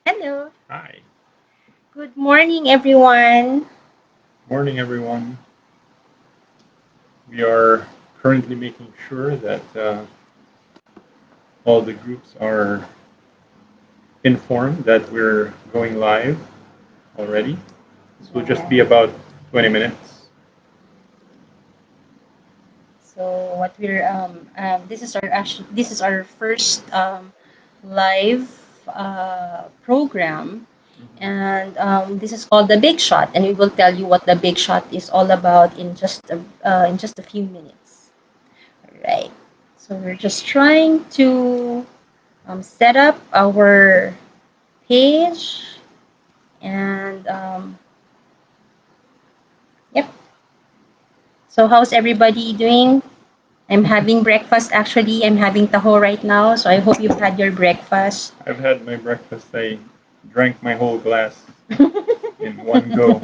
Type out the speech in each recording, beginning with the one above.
Hello. Hi. Good morning, everyone. Morning, everyone. We are currently making sure that all the groups are informed that we're going live already. This will just be Yeah. about 20 minutes. So what we're this is our first live program, Mhm. and this is called the Big Shot, and we will tell you what the Big Shot is all about in just a few minutes. Right. So we're just trying to set up our page, and yep. So how's everybody doing? I'm having breakfast actually. I'm having taho right now, so I hope you've had your breakfast. I've had my breakfast. I drank my whole glass in one go.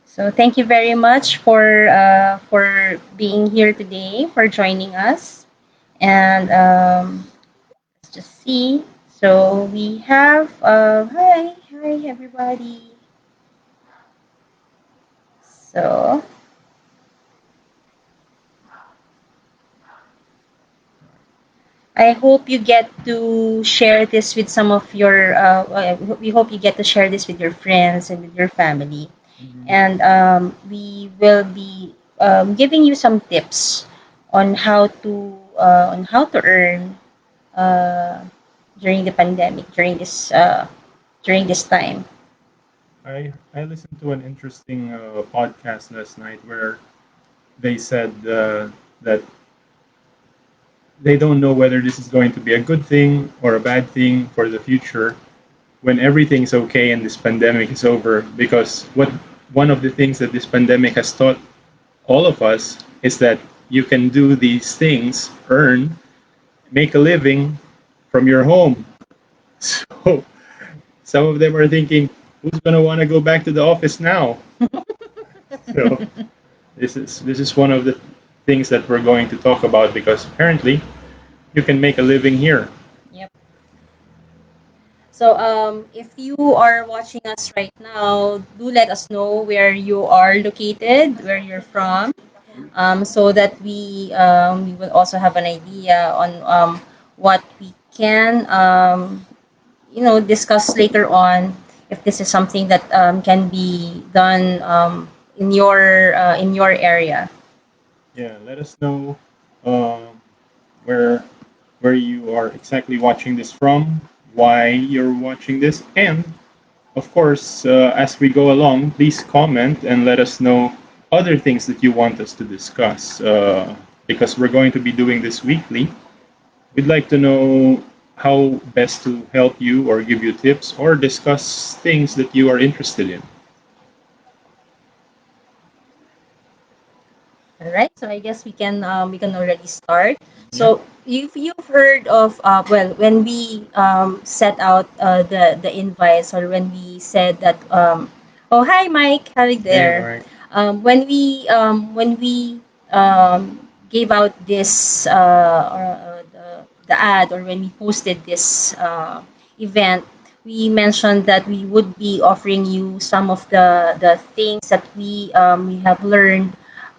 So thank you very much for being here today, for joining us. And let's just see. So we have hi everybody. So I hope you get to share this with some of your. We hope you get to share this with your friends and with your family, Mhm. and we will be giving you some tips on how to earn uh, during the pandemic during this time. I listened to an interesting podcast last night where they said that they don't know whether this is going to be a good thing or a bad thing for the future when everything's okay and this pandemic is over, because what one of the things that this pandemic has taught all of us is that you can do these things, earn, make a living from your home. So some of them are thinking, who's going to want to go back to the office now? So this is one of the things that we're going to talk about, because apparently you can make a living here. Yep. So if you are watching us right now, do let us know where you are located, where you're from, so that we will also have an idea on what we can discuss later on if this is something that can be done in your area. Yeah, let us know um, where you are exactly watching this from, why you're watching this, and of course, as we go along, please comment and let us know other things that you want us to discuss. Because we're going to be doing this weekly, we'd like to know how best to help you or give you tips or discuss things that you are interested in. All right, so I guess we can already start. Yeah. So if you've heard of when we set out the invites, or when we said that oh hi Mike, hi Hey, there, Mike. when we gave out this the ad, or when we posted this event, we mentioned that we would be offering you some of the things that we have learned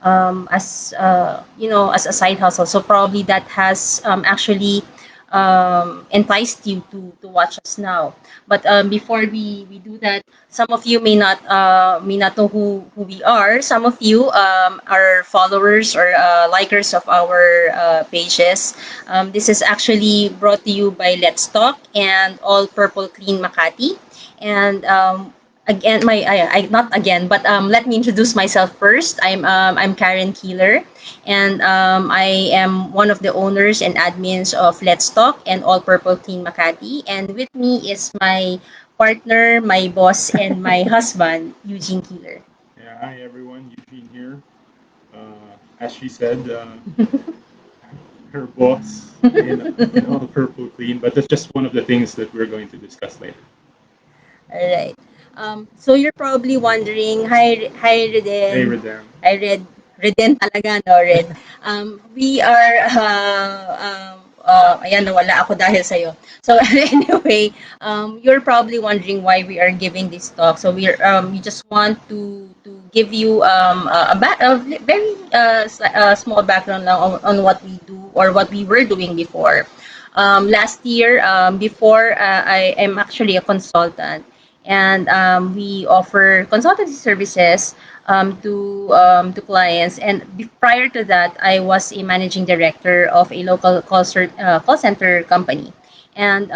as as a side hustle. So probably that has actually enticed you to watch us now. But before we do that, some of you may not know who we are. Some of you are followers or likers of our pages. This is actually brought to you by Let's Talk and All Purple Clean Makati. And again, not again, but let me introduce myself first. I'm Karen Keeler, and I am one of the owners and admins of Let's Talk and All Purple Clean Makati. And with me is my partner, my boss, and my husband, Eugene Keeler. Yeah, hi everyone, Eugene here. As she said, her boss in all purple clean, but that's just one of the things that we're going to discuss later. All right. So you're probably wondering, hi Hey, Reden, Redam. Reden talaga, no, Red. We are ayan, nawala ako dahil sa'yo. So anyway, you're probably wondering why we are giving this talk. So we just want to give you a very small background now on what we do or what we were doing before. Last year, before I am actually a consultant, and we offer consultancy services to clients. And prior to that, I was a managing director of a local call center company, and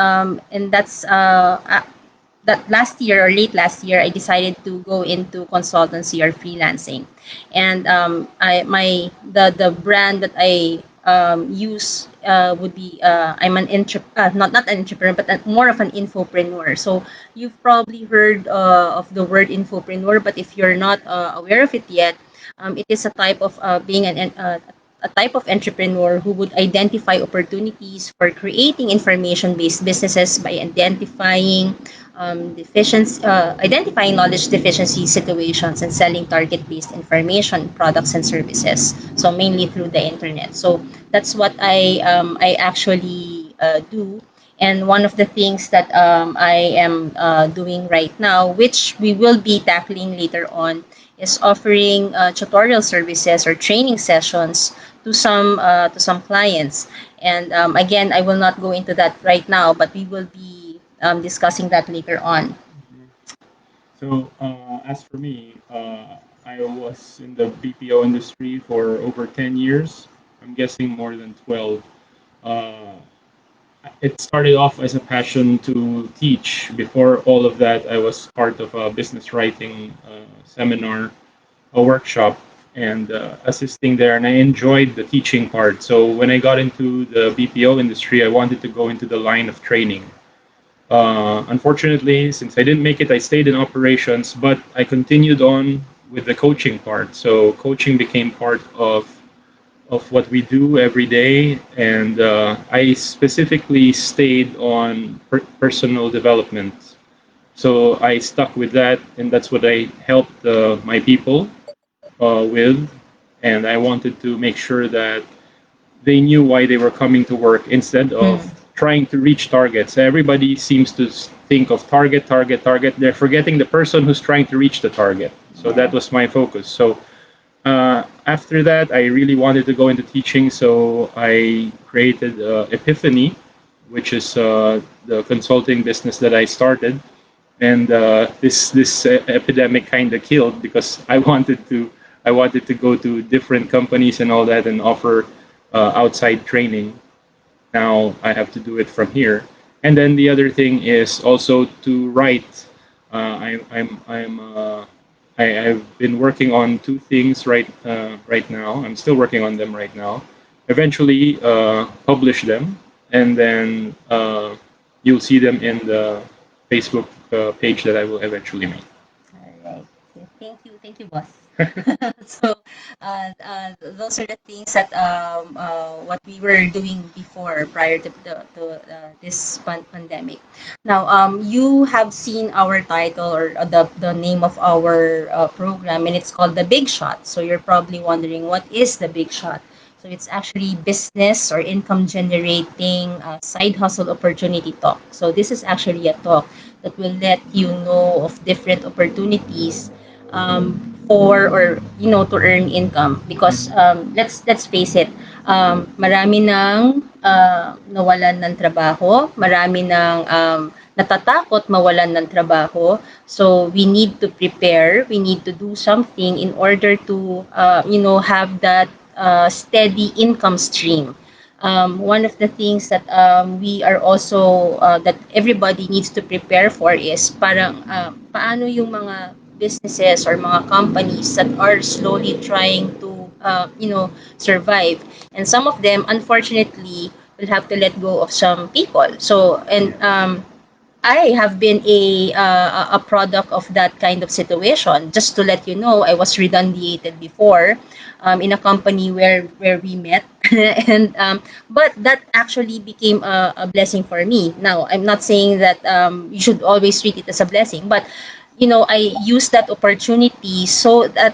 that last year or late last year, I decided to go into consultancy or freelancing, and the brand that I use would be I'm not an entrepreneur, but more of an infopreneur. So you've probably heard of the word infopreneur, but if you're not aware of it yet, it is a type of being a type of entrepreneur who would identify opportunities for creating information-based businesses by identifying knowledge deficiency situations and selling target-based information, products, and services. So mainly through the internet. So that's what I actually do. And one of the things that I am doing right now, which we will be tackling later on, is offering tutorial services or training sessions to some clients. And again, I will not go into that right now, but we will be discussing that later on. Mhm. So, as for me, I was in the BPO industry for over 10 years. I'm guessing more than 12. Uh, it started off as a passion to teach. Before all of that, I was part of a business writing seminar, a workshop, and assisting there, and I enjoyed the teaching part. So when I got into the BPO industry, I wanted to go into the line of training. Unfortunately, since I didn't make it, I stayed in operations, but I continued on with the coaching part. So coaching became part of what we do every day, and I specifically stayed on personal development. So I stuck with that, and that's what I helped my people with, and I wanted to make sure that they knew why they were coming to work instead of Mm. trying to reach targets. Everybody seems to think of target, target, target. They're forgetting the person who's trying to reach the target. So that Yeah. was my focus. So after that, I really wanted to go into teaching. So I created Epiphany, which is the consulting business that I started. And this epidemic kind of killed because I wanted to go to different companies and all that and offer outside training. Now I have to do it from here. And then the other thing is also to write. I've been working on two things right now. I'm still working on them right now. Eventually, publish them, and then you'll see them in the Facebook page that I will eventually make. All right. Thank you, boss. So, those are the things that what we were doing before, prior to this pandemic. Now, you have seen our title or the name of our program, and it's called The Big Shot. So you're probably wondering, what is the Big Shot? So it's actually business or income generating side hustle opportunity talk. So this is actually a talk that will let you know of different opportunities for or to earn income, because let's face it, marami ng nawalan ng trabaho, marami ng natatakot mawalan ng trabaho. So we need to prepare, we need to do something in order to have that steady income stream. One of the things that we are also that everybody needs to prepare for is parang paano yung mga businesses or mga companies that are slowly trying to survive, and some of them unfortunately will have to let go of some people. So and Yeah. I have been a product of that kind of situation. Just to let you know, I was redundated before in a company where we met, and but that actually became a blessing for me. Now, I'm not saying that you should always treat it as a blessing, but I used that opportunity so that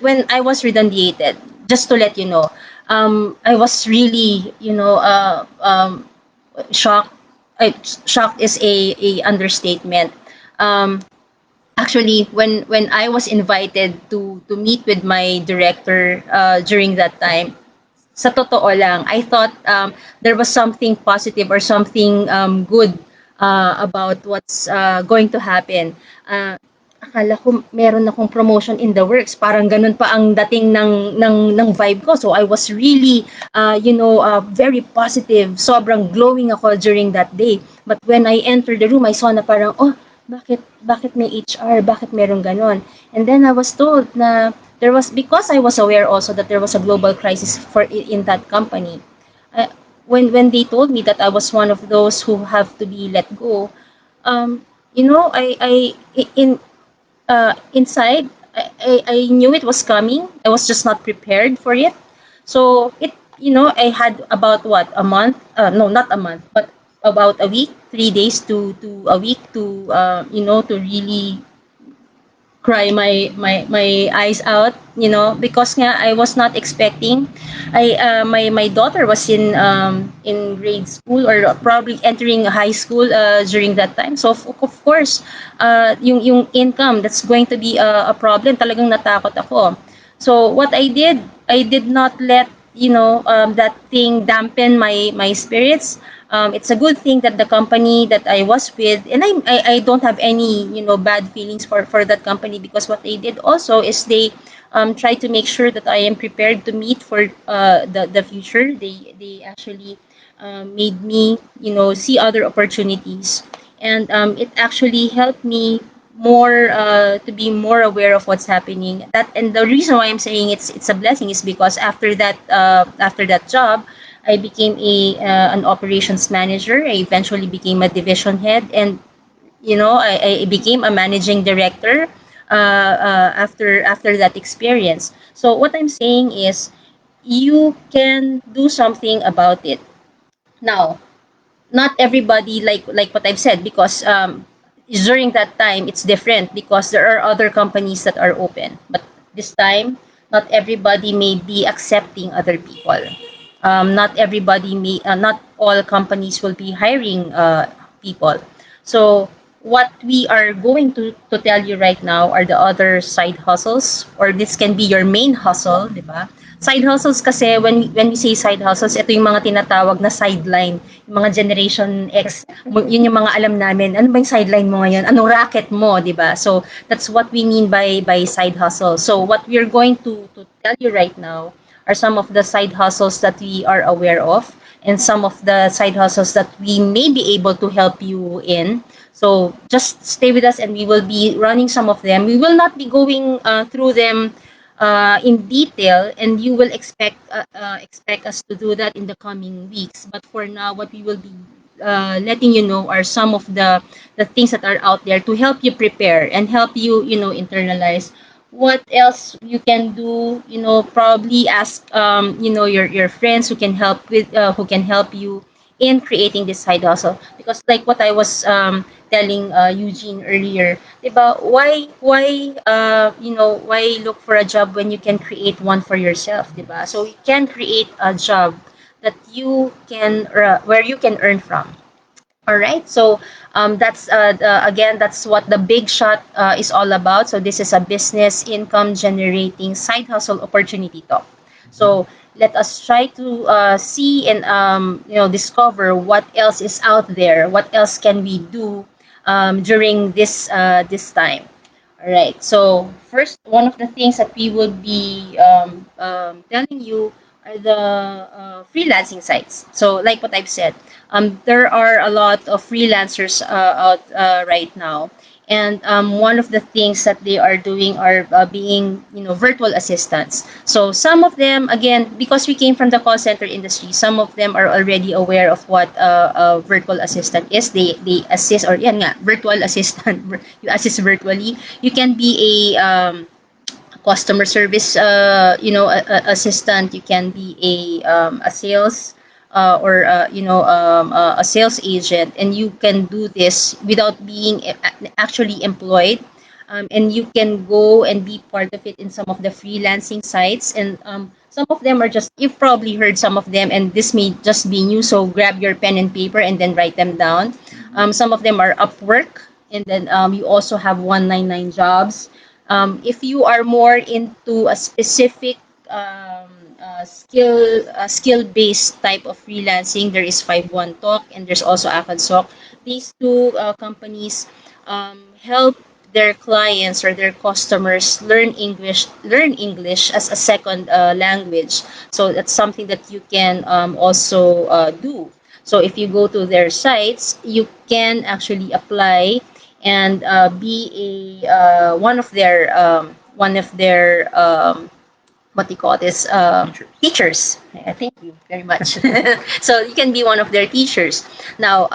when I was redundated, just to let you know, I was really, shocked. Shocked is a understatement. Um, Actually, when I was invited to meet with my director during that time, sa totoo lang, I thought there was something positive or something good about what's going to happen. Akala ko meron akong promotion in the works. Parang ganun pa ang dating ng vibe ko. So I was really, very positive. Sobrang glowing ako during that day. But when I entered the room, I saw na parang, oh, bakit may HR? Bakit meron ganon? And then I was told na there was, because I was aware also that there was a global crisis in that company. Uh, when they told me that I was one of those who have to be let go, I in inside, I knew it was coming. I was just not prepared for it. So I had about what, a month? No, not a month, but about a week, 3 days to a week to really cry my eyes out, because nga I was not expecting. My daughter was in grade school, or probably entering high school during that time. So of course, yung income, that's going to be a problem. Talagang natakot ako. So what I did not let that thing dampen my spirits. It's a good thing that the company that I was with, and I don't have any bad feelings for that company, because what they did also is they try to make sure that I am prepared to meet for the future. They actually made me see other opportunities, and it actually helped me more to be more aware of what's happening. That, and the reason why I'm saying it's a blessing is because after that job, I became an operations manager. I eventually became a division head, and I became a managing director after that experience. So what I'm saying is, you can do something about it. Now, not everybody, like what I've said, because during that time it's different, because there are other companies that are open, but this time not everybody may be accepting other people. Not everybody may, not all companies will be hiring people. So what we are going to tell you right now are the other side hustles, or this can be your main hustle, di ba? Side hustles kasi, when we say side hustles, ito yung mga tinatawag na sideline. Yung mga Generation X, yun yung mga alam namin. Ano ba yung sideline mo ngayon? Anong racket mo, di ba? So that's what we mean by side hustle. So what we're going to tell you right now are some of the side hustles that we are aware of, and some of the side hustles that we may be able to help you in. So just stay with us, and we will be running some of them. We will not be going through them in detail, and you will expect us to do that in the coming weeks. But for now, what we will be letting you know are some of the things that are out there to help you prepare and help you internalize what else you can do. Probably ask your friends who can help you in creating this side hustle, because like what I was telling Eugene earlier, diba, why look for a job when you can create one for yourself, diba? So you can create a job that you can where you can earn from. All right. So that's again, that's what the big shot is all about. So this is a business income generating side hustle opportunity talk. So let us try to see and discover what else is out there. What else can we do during this time? All right. So first, one of the things that we will be telling you are the freelancing sites. So, like what I've said, there are a lot of freelancers out right now, and one of the things that they are doing are being virtual assistants. So some of them, again, because we came from the call center industry, some of them are already aware of what a virtual assistant is. They assist, or yan nga, virtual assistant. You assist virtually. You can be a customer service assistant. You can be a sales or a sales agent, and you can do this without being actually employed. And you can go and be part of it in some of the freelancing sites, and Some of them are just, you've probably heard some of them, and this may just be new, so grab your pen and paper and then write them down. Some of them are Upwork, and then you also have 199 jobs. If you are more into a specific skill based type of freelancing, there is 51 Talk and there's also Akansok. These two companies help their clients or their customers learn English as a second language. So that's something that you can also do. So if you go to their sites, you can actually apply and be a one of their what do you call this, Teachers. teachers. Thank you very much. So you can be one of their teachers. Now,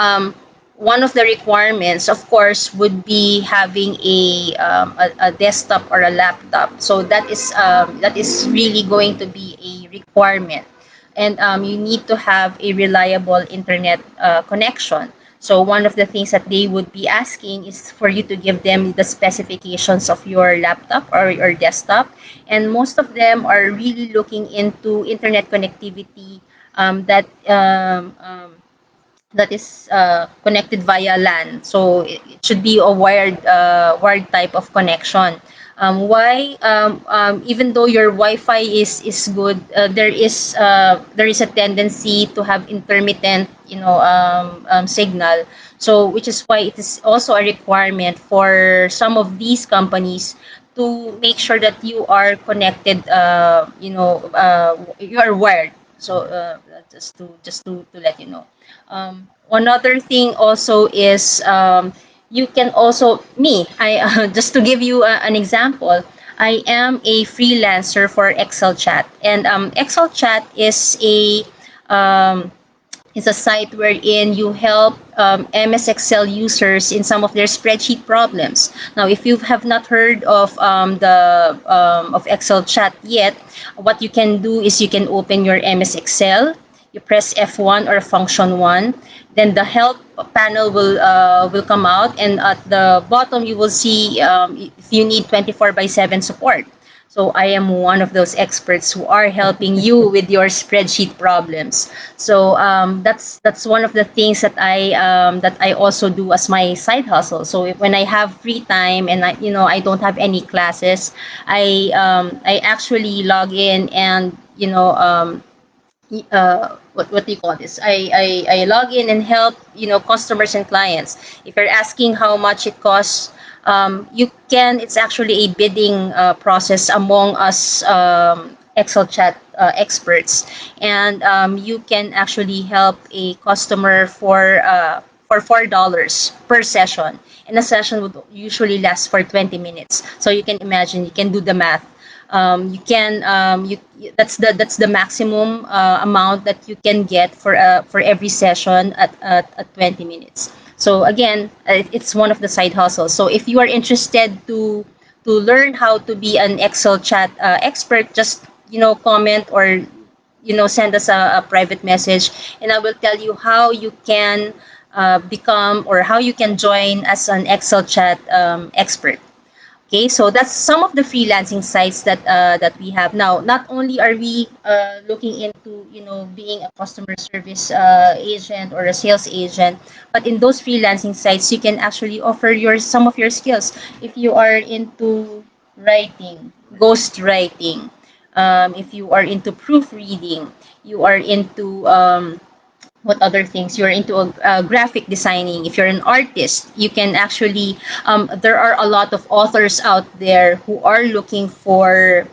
one of the requirements, of course, would be having a desktop or a laptop. So that is really going to be a requirement, and you need to have a reliable internet connection. So one of the things that they would be asking is for you to give them the specifications of your laptop or your desktop, and most of them are really looking into internet connectivity that is connected via LAN. So it should be a wired type of connection. Why? Even though your Wi-Fi is good, there is a tendency to have intermittent, signal. So which is why it is also a requirement for some of these companies to make sure that you are connected. You are wired. So just to let you know. One other thing also is, you can also me I just to give you an example. I am a freelancer for Excel Chat, and Excel Chat um, is a site wherein you help MS Excel users in some of their spreadsheet problems. Now, if you have not heard of Excel Chat yet, what you can do is you can open your MS Excel. You press F1 or function 1, then the help panel will come out, and at the bottom you will see if you need 24 by 7 support. So I am one of those experts who are helping you with your spreadsheet problems. So that's one of the things that I also do as my side hustle. So when I have free time and I don't have any classes, I actually log in and what do you call this? I log in and help customers and clients. If you're asking how much it costs, you can. It's actually a bidding process among us Excel chat experts, and you can actually help a customer for $4 per session, and a session would usually last for 20 minutes. So you can imagine, you can do the math. You can that's the maximum amount that you can get for every session at 20 minutes. So again, it's one of the side hustles. So if you are interested to learn how to be an Excel chat expert, just comment or send us a private message, and I will tell you how you can become, or how you can join as an Excel chat expert. Okay, so that's some of the freelancing sites that we have now. Not only are we looking into being a customer service agent or a sales agent, but in those freelancing sites you can actually offer your some of your skills. If you are into writing, ghost writing, if you are into proofreading, you are into what other things you're into, graphic designing. If you're an artist, you can actually there are a lot of authors out there who are looking for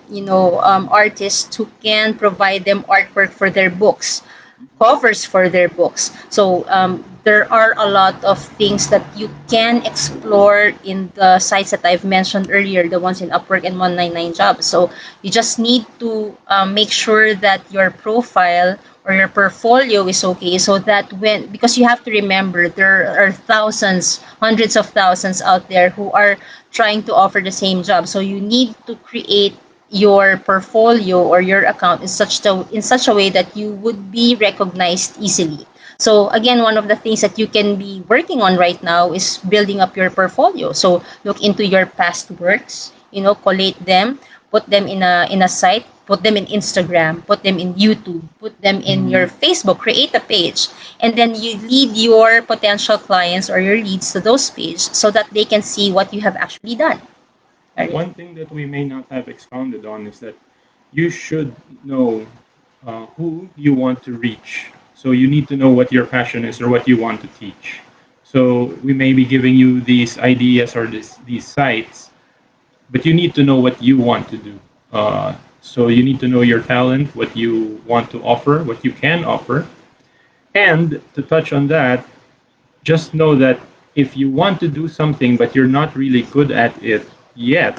artists who can provide them artwork for their books, covers for their books. So there are a lot of things that you can explore in the sites that I've mentioned earlier, the ones in Upwork and 199 Jobs. So you just need to make sure that your profile or your portfolio is okay, so that because you have to remember, there are thousands, hundreds of thousands out there who are trying to offer the same job. So you need to create your portfolio or your account in such a way that you would be recognized easily. So again, one of the things that you can be working on right now is building up your portfolio. So look into your past works, collate them, put them in a site, put them in Instagram, put them in YouTube, put them in your Mm. Facebook, create a page, and then you lead your potential clients or your leads to those pages so that they can see what you have actually done. All right. One thing that we may not have expounded on is that you should know who you want to reach. So you need to know what your passion is or what you want to teach. So we may be giving you these ideas or these sites, but you need to know what you want to do. So you need to know your talent, what you want to offer, what you can offer. And to touch on that, just know that if you want to do something but you're not really good at it yet,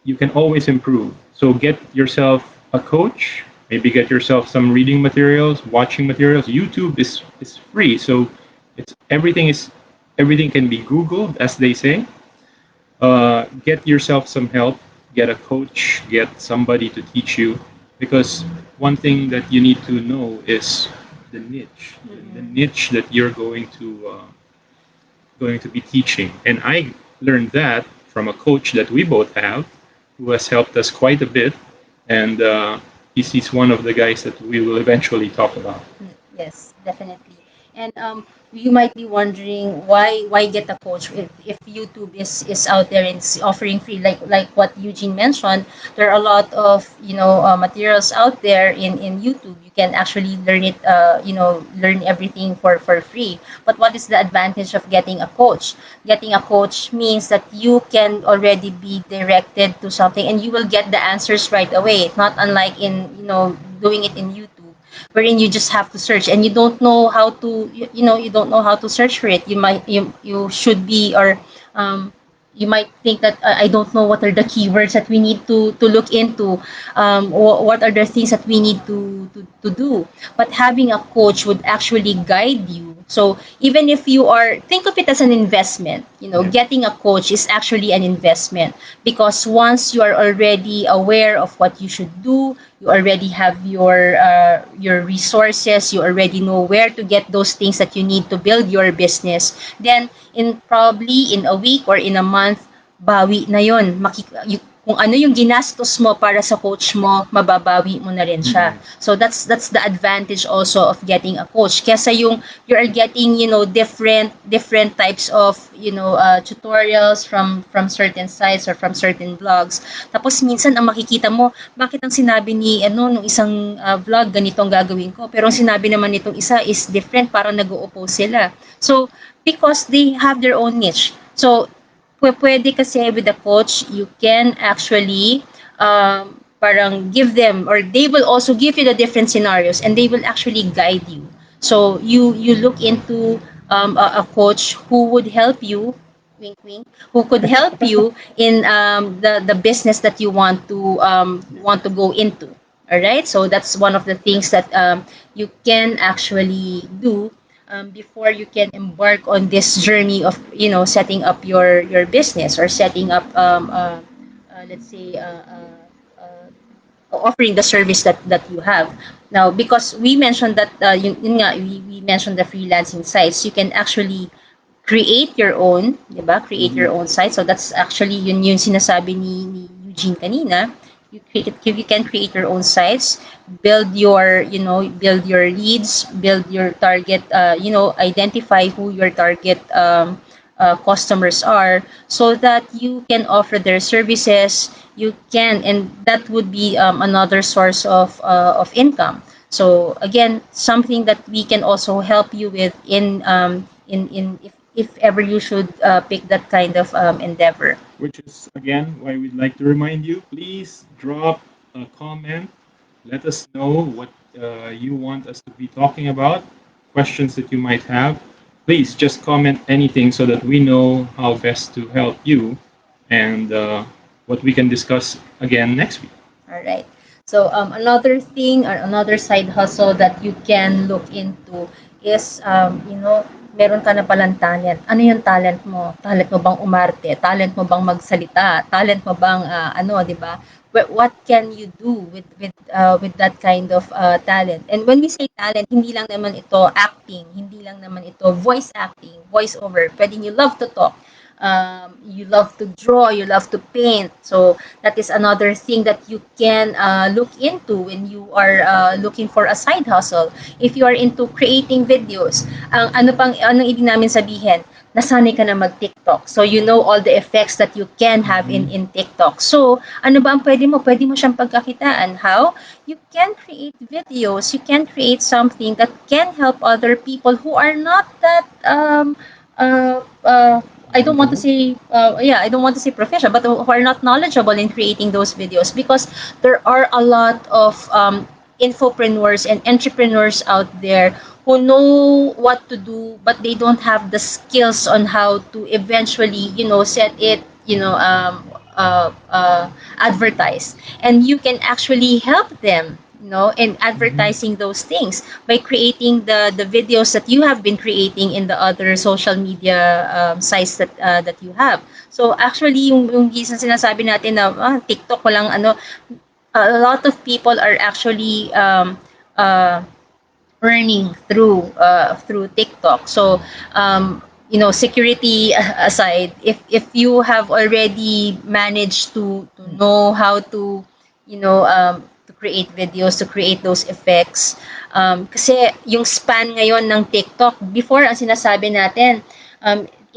you can always improve. So get yourself a coach, maybe get yourself some reading materials, watching materials. YouTube is free, so it's everything can be Googled, as they say. Get yourself some help, get a coach, get somebody to teach you, because one thing that you need to know is the niche that you're going to be teaching. And I learned that from a coach that we both have, who has helped us quite a bit. And he's one of the guys that we will eventually talk about. Yes, definitely. And you might be wondering why get a coach if YouTube is out there and it's offering free, like what Eugene mentioned. There are a lot of materials out there in YouTube. You can actually learn it, learn everything for free. But what is the advantage of getting a coach? Getting a coach means that you can already be directed to something and you will get the answers right away. Not unlike in doing it in YouTube, wherein you just have to search and you don't know how to you don't know how to search for it. You should be, or you might think that I don't know what are the keywords that we need to look into, what are the things that we need to do. But having a coach would actually guide you. So even if you are, think of it as an investment. Yeah. Getting a coach is actually an investment, because once you are already aware of what you should do, you already have your resources, you already know where to get those things that you need to build your business, then in probably in a week or in a month, bawi na yon. Kung ano yung ginastos mo para sa coach mo, mababawi mo na rin siya. Mm-mm. So that's the advantage also of getting a coach. Kesa yung you are getting, different types of, tutorials from certain sites or from certain blogs. Tapos minsan ang makikita mo, bakit ang sinabi ni nung isang vlog ganito ang gagawin ko, pero ang sinabi naman nitong isa is different, parang nag-o-oppose sila. So because they have their own niche. So pwede kasi with the coach, you can actually parang give them, or they will also give you the different scenarios and they will actually guide you. So you look into a coach who would help you, wink wink, who could help you in the business that you want to go into. All right, so that's one of the things that you can actually do before you can embark on this journey of setting up your business, or setting up let's say offering the service that you have now. Because we mentioned that yun nga, we mentioned the freelancing sites. You can actually create your own, 'di ba? Create Mm-hmm. your own site. So that's actually yun yung sinasabi ni Eugene kanina. You can create your own sites, build your leads, build your target, identify who your target customers are, so that you can offer their services. You can, and that would be another source of income. So again, something that we can also help you with in if ever you should pick that kind of endeavor. Which is again why we'd like to remind you, please drop a comment. Let us know what you want us to be talking about, questions that you might have. Please just comment anything so that we know how best to help you, and what we can discuss again next week. All right. So another thing, or another side hustle that you can look into is, meron ka na palang talent. Ano yung talent mo? Talent mo bang umarte? Talent mo bang magsalita? Talent mo bang di ba? What can you do with that kind of talent? And when we say talent, hindi lang naman ito acting, hindi lang naman ito voice acting, voice over. Pwedeng you love to talk. you love to draw, you love to paint. So that is another thing that you can look into when you are looking for a side hustle. If you are into creating videos, ang anong ibig namin sabihin, nasanay ka na mag-TikTok. So, you know all the effects that you can have Mm-hmm. in TikTok. So, ano ba ang pwede mo? Pwede mo siyang pagkakitaan. How? You can create videos. You can create something that can help other people who are not that uh, uh, I don't want to Knowledgeable. say yeah, I don't want to say professional, but who are not knowledgeable in creating those videos, because there are a lot of infopreneurs and entrepreneurs out there who know what to do, but they don't have the skills on how to eventually, set it, advertise. And you can actually help them, in Mm-hmm. advertising those things by creating the videos that you have been creating in the other social media sites that you have. So actually, yung gisang sinasabi natin na TikTok walang ano, a lot of people are actually uh, earning through TikTok. So, security aside, if you have already managed to know how to create videos, to create those effects, kasi yung span ngayon ng TikTok, before ang sinasabi natin,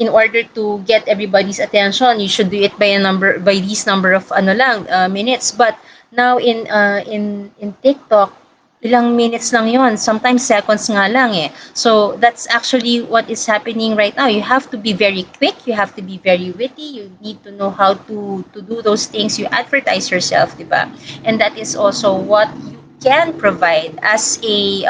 in order to get everybody's attention, you should do it by this number of minutes. But now in TikTok, ilang minutes lang yon, sometimes seconds nga lang eh. So that's actually what is happening right now. You have to be very quick, you have to be very witty, you need to know how to do those things, you advertise yourself, di ba? And that is also what you can provide as a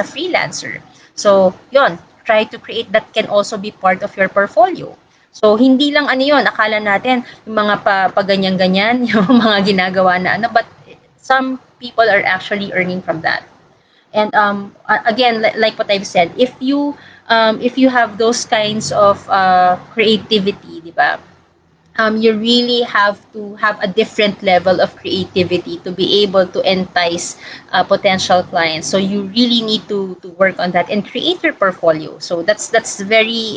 freelancer. So yon, try to create that, can also be part of your portfolio. So, hindi lang ano yun, akala natin yung mga paganyan-ganyan, yung mga ginagawa na ano, but some people are actually earning from that. And again, like what I've said, if you have those kinds of creativity, di ba? You really have to have a different level of creativity to be able to entice potential clients. So you really need to work on that and create your portfolio. So that's very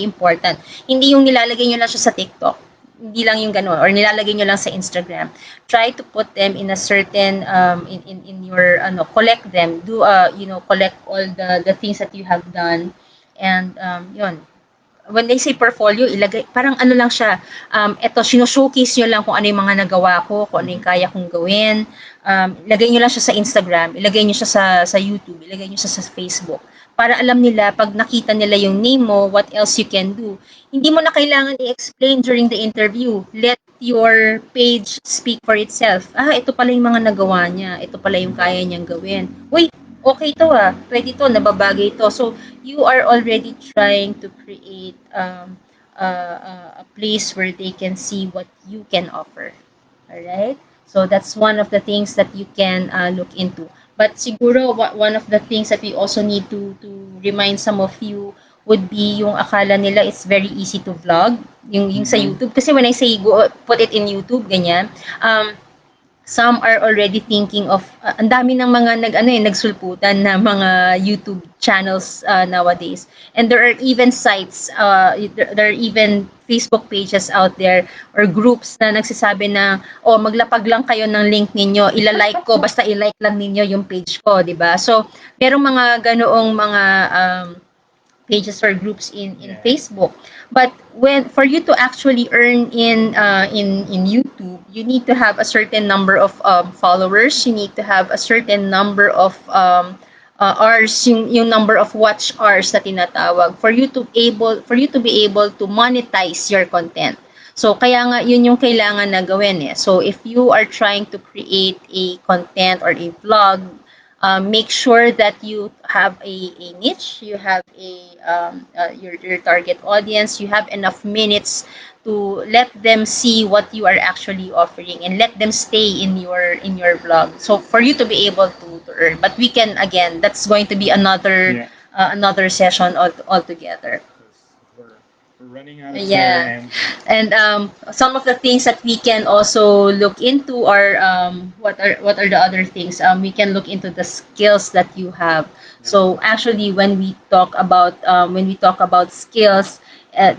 important. Hindi yung nilalagay nyo lang siya sa TikTok. Hindi lang yung gano'n, or nilalagay nyo lang sa Instagram. Try to put them in a certain in your collect them, do collect all the things that you have done. And yun, when they say portfolio, ilagay, parang ano lang siya, eto, sino-showcase nyo lang kung ano yung mga nagawa ko, kung ano yung Mm-hmm. kaya kong gawin. Ilagay nyo lang siya sa Instagram, ilagay nyo siya sa YouTube, ilagay nyo siya sa Facebook. Para alam nila, pag nakita nila yung name mo, what else you can do. Hindi mo na kailangan i-explain during the interview. Let your page speak for itself. Ito pala yung mga nagawa niya. Ito pala yung kaya niyang gawin. Uy, okay to pwede to, nababagay to. So, you are already trying to create a place where they can see what you can offer. All right? So, that's one of the things that you can look into. But siguro, one of the things that we also need to remind some of you would be yung akala nila it's very easy to vlog, yung sa Mm-hmm. YouTube. Kasi when I say go, put it in YouTube, ganyan, some are already thinking of ang dami ng mga nagsulputan na mga YouTube channels nowadays, and there are even sites, there are even Facebook pages out there or groups na nagsasabi na maglapag lang kayo ng link ninyo, ila-like ko, basta i-like lang ninyo yung page ko, di ba? So merong mga ganoong mga pages or groups in Yeah. Facebook. But when for you to actually earn in YouTube, you need to have a certain number of followers. You need to have a certain number of hours, yung number of watch hours na tinatawag for you to be able to monetize your content. So kaya nga yun yung kailangan na gawin eh. So if you are trying to create a content or a vlog, make sure that you have a niche, you have your target audience, you have enough minutes to let them see what you are actually offering and let them stay in your blog. So for you to be able to earn. But we can, again, that's going to be Yeah. another session altogether. Because we're running out of time, Yeah. and And some of the things that we can also look into are what are the other things? We can look into the skills that you have. yeah. So actually, when we talk about skills,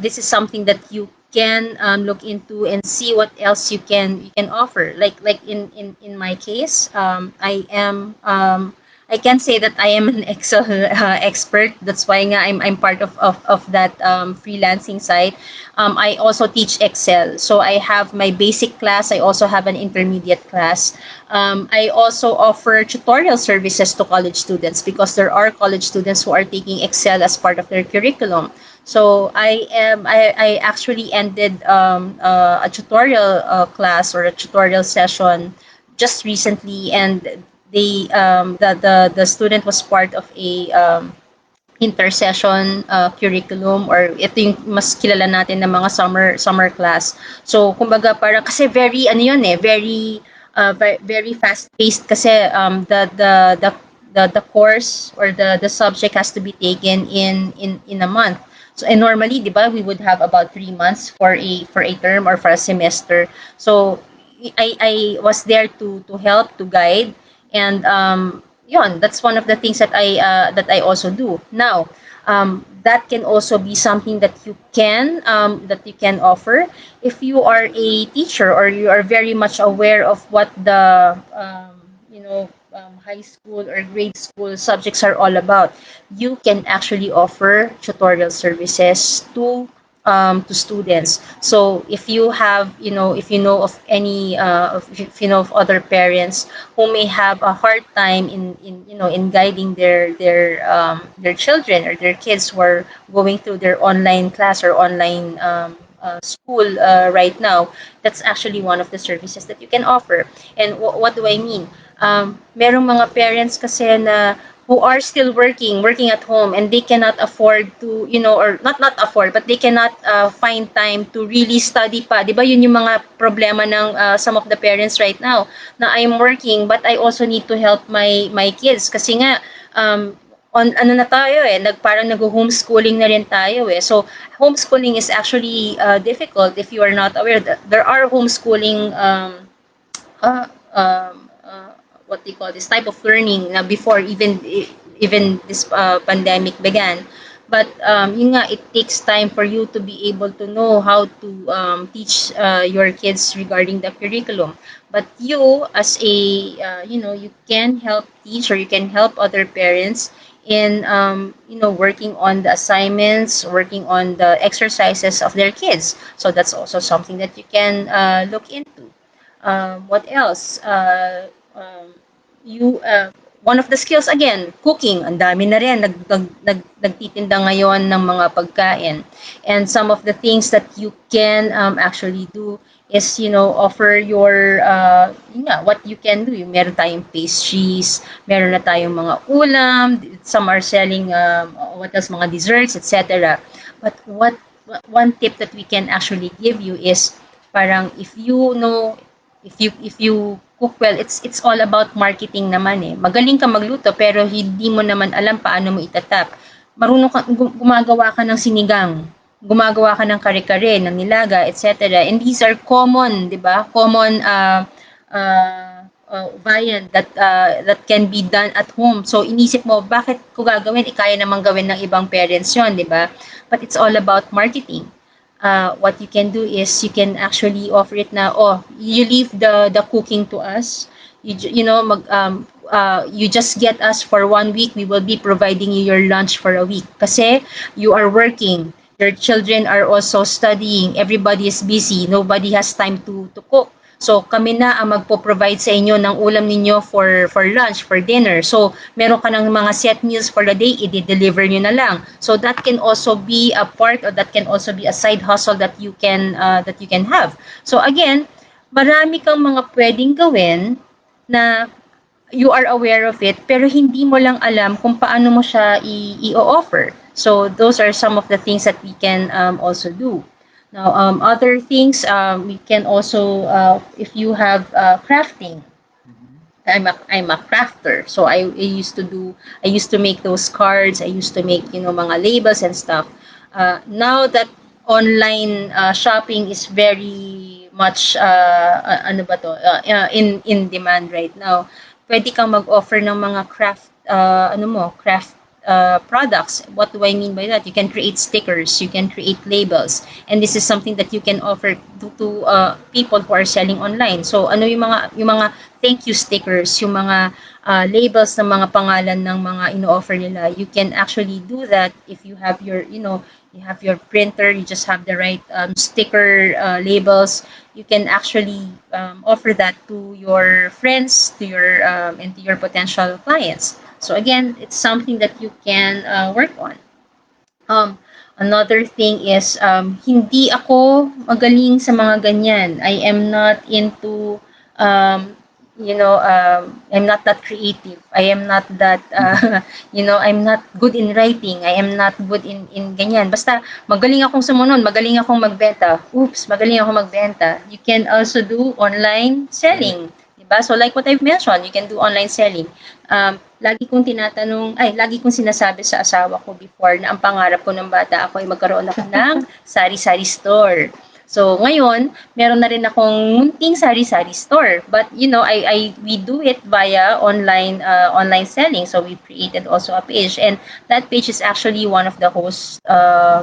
this is something that you can look into and see what else you can offer. Like in my case, I can say that I am an Excel expert. That's why nga I'm part of that freelancing site. I also teach Excel. So I have my basic class. I also have an intermediate class. I also offer tutorial services to college students because there are college students who are taking Excel as part of their curriculum. So I actually ended a tutorial class or a tutorial session just recently, and the student was part of a intersession curriculum, or ito yung mas kilala natin na mga summer class. So kumbaga para kasi very ano yun very very fast paced kasi the course or the subject has to be taken in a month. So and normally, 'di ba, we would have about 3 months for a term or for a semester. So I was there to help, to guide, and yun, that's one of the things that I also do now. That can also be something that you can offer if you are a teacher, or you are very much aware of what the high school or grade school subjects are all about. You can actually offer tutorial services to students. So if you have, if you know of any, if you know of other parents who may have a hard time in guiding their children or their kids who are going through their online class or online school right now, that's actually one of the services that you can offer. And what do I mean? Merong mga parents kasi na who are still working at home, and they cannot afford to, or not afford, but they cannot find time to really study pa. 'Di ba? Yun yung mga problema ng some of the parents right now, na I'm working but I also need to help my kids kasi nga on ano na tayo parang nag-homeschooling na rin tayo So homeschooling is actually difficult if you are not aware that there are homeschooling uh, what they call this type of learning na before even this pandemic began. But yun nga, it takes time for you to be able to know how to teach your kids regarding the curriculum. But you, as a you can help teach, or you can help other parents in working on the assignments, working on the exercises of their kids. So that's also something that you can look into. What else? You One of the skills again, cooking. Ang dami na rin nagtitinda ngayon ng mga pagkain. And some of the things that you can actually do is offer your what you can do. Meron tayong pastries, meron na tayong mga ulam, some are selling what else, mga desserts, etc. But one tip that we can actually give you is parang if you cook well, it's all about marketing naman Magaling ka magluto pero hindi mo naman alam paano mo itatap. Marunong ka gumagawa ka ng sinigang, gumagawa ka ng kare-kare, ng nilaga, etc. And these are common, 'di ba? Common viand that can be done at home. So inisip mo, bakit ko gagawin? Kaya namang gawin ng ibang parents 'yon, 'di ba? But it's all about marketing. What you can do is you can actually offer it na, you leave the cooking to us. You just get us for 1 week. We will be providing you your lunch for a week kasi you are working, your children are also studying, everybody is busy, nobody has time to cook. So kami na ang magpo-provide sa inyo ng ulam ninyo for lunch, for dinner. So meron ka ng mga set meals for the day, i-deliver nyo na lang. So that can also be a part, or that can also be a side hustle that you can have. So again, marami kang mga pwedeng gawin na you are aware of it, pero hindi mo lang alam kung paano mo siya i-offer. So those are some of the things that we can also do. Now, other things, we can also, if you have crafting. I'm a crafter, so I used to make those cards. I used to make mga labels and stuff. Now that online shopping is very much ano ba to in demand right now, pwede kang mag-offer ng mga craft, craft products. What do I mean by that? You can create stickers, you can create labels, and this is something that you can offer to people who are selling online. So ano yung mga thank you stickers, yung mga labels ng mga pangalan ng mga ino-offer nila. You can actually do that if you have your, you have your printer, you just have the right sticker labels. You can actually offer that to your friends, to your and to your potential clients. So again, it's something that you can work on. Um, Another thing is, hindi ako magaling sa mga ganyan. I am not into, um, I'm not that creative. I am not that, I'm not good in writing. I am not good in ganyan. Basta magaling akong sumunod, magaling akong magbenta. Oops, magaling akong magbenta. You can also do online Right. selling. Diba? So like what I've mentioned, you can do online selling. Lagi kong sinasabi sa asawa ko before na ang pangarap ko ng bata ako ay magkaroon ako ng sari-sari store. So ngayon, meron na rin akong munting sari-sari store. But we do it via online selling. So we created also a page, and that page is actually one of the hosts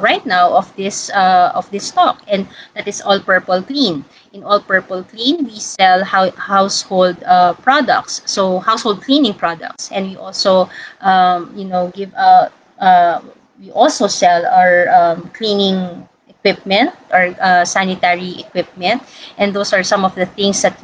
right now of this talk, and that is All Purple Clean. In All Purple Clean, we sell household products, so household cleaning products, and we also, give we also sell our cleaning equipment or sanitary equipment, and those are some of the things that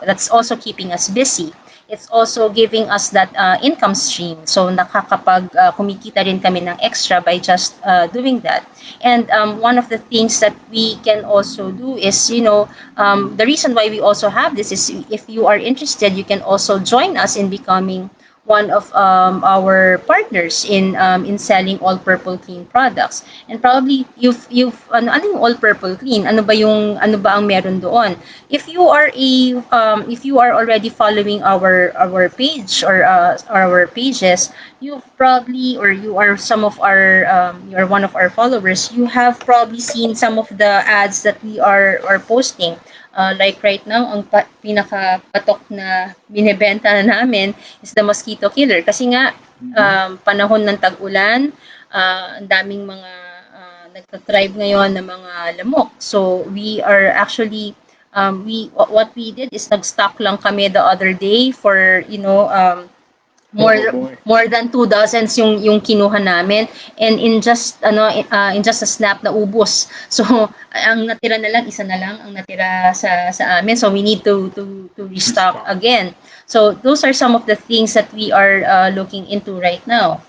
that's also keeping us busy. It's also giving us that income stream. So kumikita rin kami ng extra by just doing that. And one of the things that we can also do is, the reason why we also have this is if you are interested, you can also join us in becoming one of our partners in selling all purple clean products. And probably you've ano yung all purple clean, ano ba ang meron doon? If you are already following our page or our pages, you probably, or you are some of our you are one of our followers, you have probably seen some of the ads that we are posting. Like right now, ang pinaka patok na binebenta na namin is the mosquito killer. Kasi nga, Mhm. panahon ng tag-ulan, ang daming mga nagtatribe ngayon ng mga lamok. So, we are actually, what we did is nag-stock lang kami the other day for, more Oh boy. more than 2 dozens yung kinuha namin, and in just a snap na ubos. So ang natira na lang, isa na lang ang natira sa amin, so we need to restock Restock. again. So those are some of the things that we are looking into right now.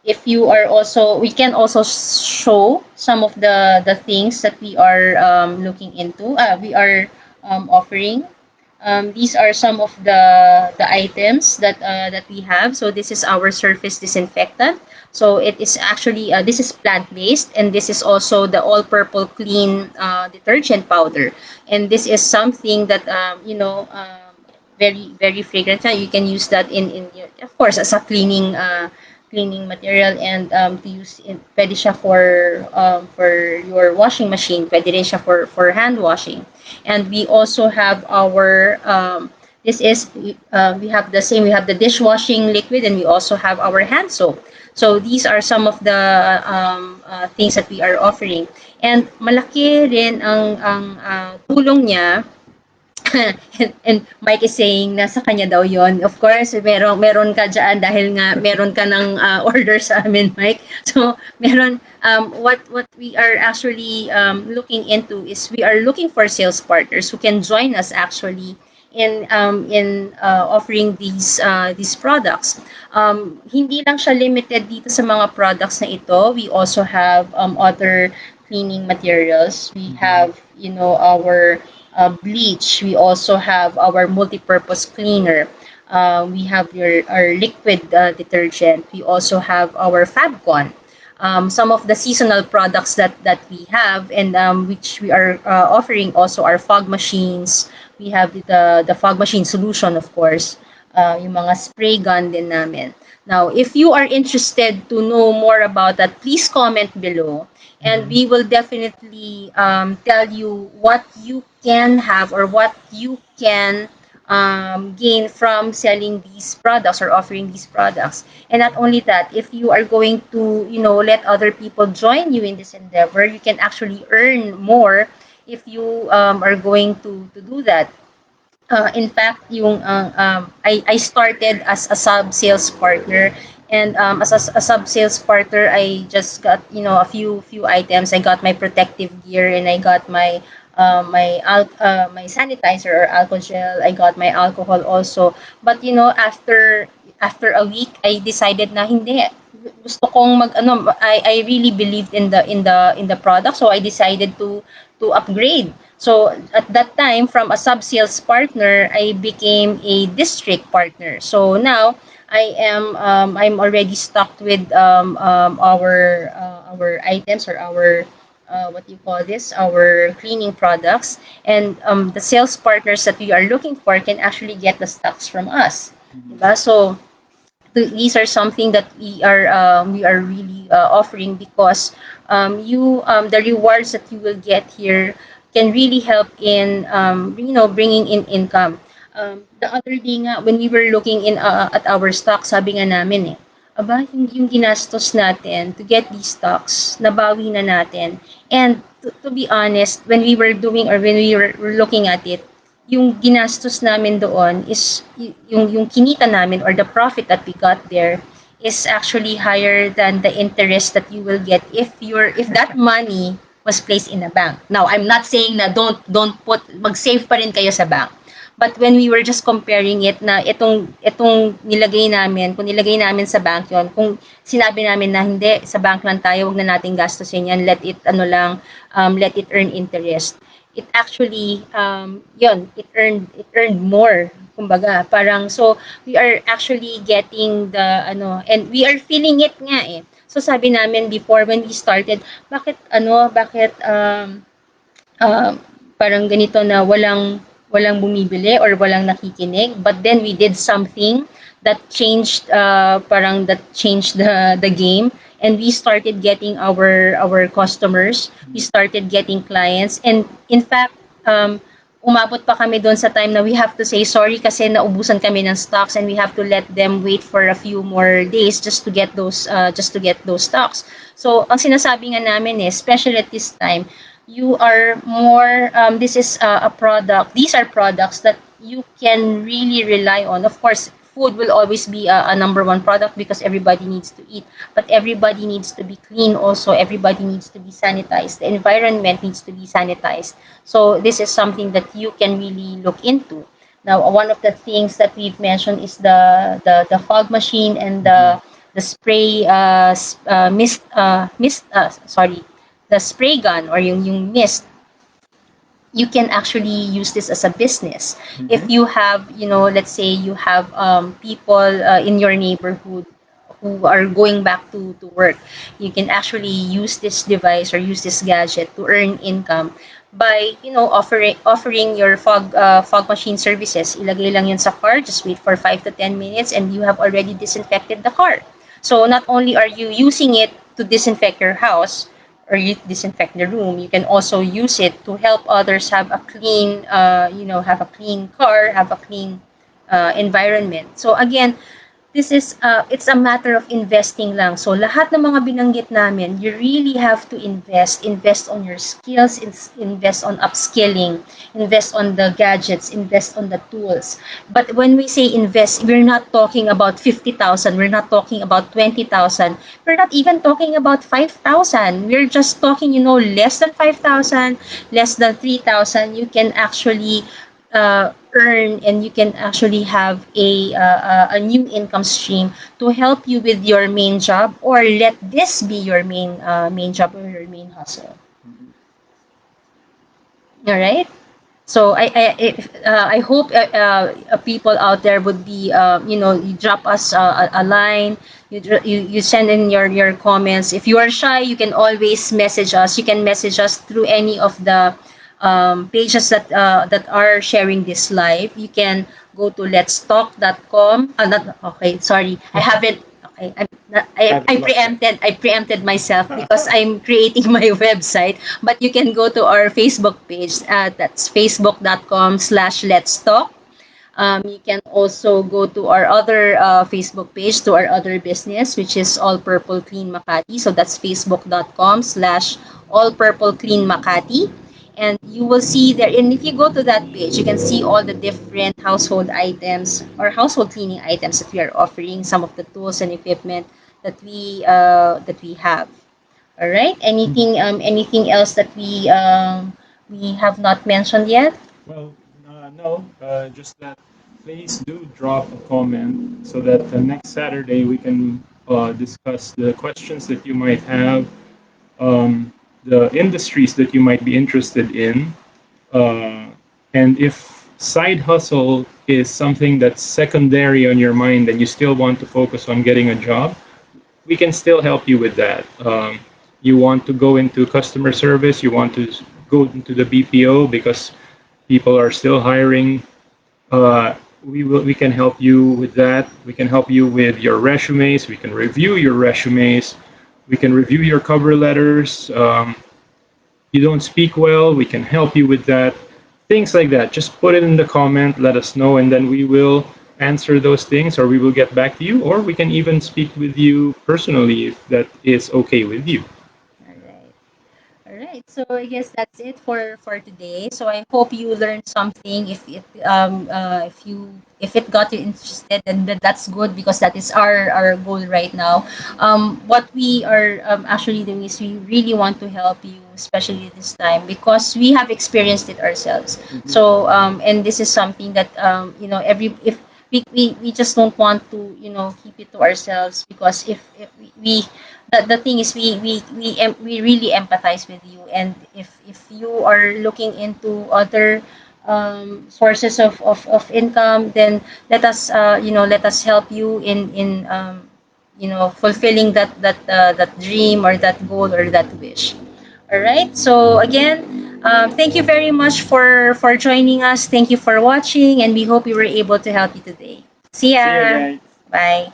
If you are also We can also show some of the things that we are looking into, we are offering. These are some of the items that we have. So this is our surface disinfectant. So it is actually this is plant based, and this is also the all purple clean detergent powder. And this is something that very very fragrant. You can use that in your, of course, as a cleaning material, and to use in, pwede siya for your washing machine, pwede rin siya for hand washing. And we also have our this is we have the dishwashing liquid, and we also have our hand soap. So these are some of the things that we are offering, and malaki rin ang tulong niya. And Mike is saying nasa kanya daw yon. Of course, meron ka dyan dahil nga meron ka ng order sa amin, Mike. So, what we are actually looking into is we are looking for sales partners who can join us actually in offering these products. Hindi lang siya limited dito sa mga products na ito. We also have other cleaning materials. We Mhm. have, our bleach. We also have our multi-purpose cleaner. We have our liquid detergent. We also have our Fabcon. Some of the seasonal products that we have, and which we are offering also are fog machines. We have the fog machine solution, of course. Yung mga spray gun din namin. Now, if you are interested to know more about that, please comment below, and Mhm. we will definitely tell you what you can have, or what you can gain from selling these products or offering these products. And not only that, if you are going to, let other people join you in this endeavor, you can actually earn more if you are going to do that. In fact, I started as a sub sales partner, and as a sub sales partner, I just got a few items. I got my protective gear, and I got my sanitizer or alcohol gel. I got my alcohol also. But after a week, I decided na hindi. Gusto kong I really believed in the product, so I decided to upgrade. So at that time, from a sub sales partner, I became a district partner. So now I'm already stocked with our items, or our what do you call this, our cleaning products, and the sales partners that we are looking for can actually get the stocks from us. Diba? So these are something that we are really offering, because the rewards that you will get here can really help in bringing in income. The other day nga, when we were looking at our stock, sabi nga namin aba, yung ginastos natin to get these stocks, nabawi na natin. And to be honest, when we were doing, or when we were looking at it, yung ginastos namin doon is yung kinita namin, or the profit that we got there, is actually higher than the interest that you will get if that money was placed in a bank. Now, I'm not saying na don't put mag-save pa rin kayo sa bank. But when we were just comparing it, na itong nilagay namin, kung nilagay namin sa bank yon, kung sinabi namin na hindi, sa bank lang tayo, wag na nating gastusin yan, let it earn interest. It actually it earned more, kumbaga. Parang, so we are actually getting and we are feeling it nga eh. So sabi namin before, when we started, bakit ah, parang ganito, na walang bumibili or walang nakikinig, but then we did something that changed the game, and we started getting our customers, we started getting clients, and in fact, umabot pa kami doon sa time na we have to say sorry kasi naubusan kami ng stocks, and we have to let them wait for a few more days just to get those stocks. So ang sinasabi nga namin is, especially at this time, you are more this is a product these are products that you can really rely on. Of course, food will always be a number one product, because everybody needs to eat, but everybody needs to be clean also, everybody needs to be sanitized, the environment needs to be sanitized. So this is something that you can really look into. Now, one of the things that we've mentioned is the fog machine, and the spray mist sorry, the spray gun, or yung mist. You can actually use this as a business. If you have, let's say you have people in your neighborhood who are going back to work, you can actually use this device or use this gadget to earn income by, offering your fog machine services. Ilagay lang yun sa car, just wait for 5 to 10 minutes, and you have already disinfected the car. So not only are you using it to disinfect your house, or you disinfect the room, you can also use it to help others have a clean car, have a clean environment. So again, it's a matter of investing lang. So lahat ng mga binanggit namin, you really have to invest on your skills, invest on upskilling, invest on the gadgets, invest on the tools. But when we say invest, we're not talking about 50,000, we're not talking about 20,000, we're not even talking about 5,000. We're just talking, less than 5,000, less than 3,000. You can actually earn, and you can actually have a new income stream to help you with your main job, or let this be your main job, or your main hustle. All right. So I hope people out there would be, you drop us a line, you send in your comments. If you are shy, you can always message us. You can message us through any of the pages that are sharing this live. You can go to letstalk.com. Not okay. Sorry, I haven't. Okay, I preempted myself because I'm creating my website. But you can go to our Facebook page. That's facebook.com/letstalk. You can also go to our other Facebook page, to our other business, which is All Purple Clean Makati. So that's facebook.com/ All Purple Clean Makati. And you will see there, and if you go to that page, you can see all the different household items or household cleaning items that we are offering, some of the tools and equipment that we have. All right. Anything else that we have not mentioned yet? Well, no, just that please do drop a comment so that the next Saturday we can discuss the questions that you might have, the industries that you might be interested in, uh, and if side hustle is something that's secondary on your mind and you still want to focus on getting a job, we can still help you with that. You want to go into customer service, you want to go into the BPO because people are still hiring. We can help you with that. We can help you with your resumes. We can review your resumes. We can review your cover letters. You don't speak well, we can help you with that. Things like that. Just put it in the comment, let us know, and then we will answer those things, or we will get back to you, or we can even speak with you personally if that is okay with you. All right. All right. So I guess that's it for today. So I hope you learned something. If it got you interested, then that's good because that is our goal right now. What we are actually doing is we really want to help you, especially this time because we have experienced it ourselves. So and this is something that every if we just don't want to keep it to ourselves because if we the thing is we really empathize with you, and if you are looking into other sources of income, then let us help you in fulfilling that dream or that goal or that wish. All right, so again, thank you very much for joining us. Thank you for watching, and we hope we were able to help you today. See See you ya. guys. Bye.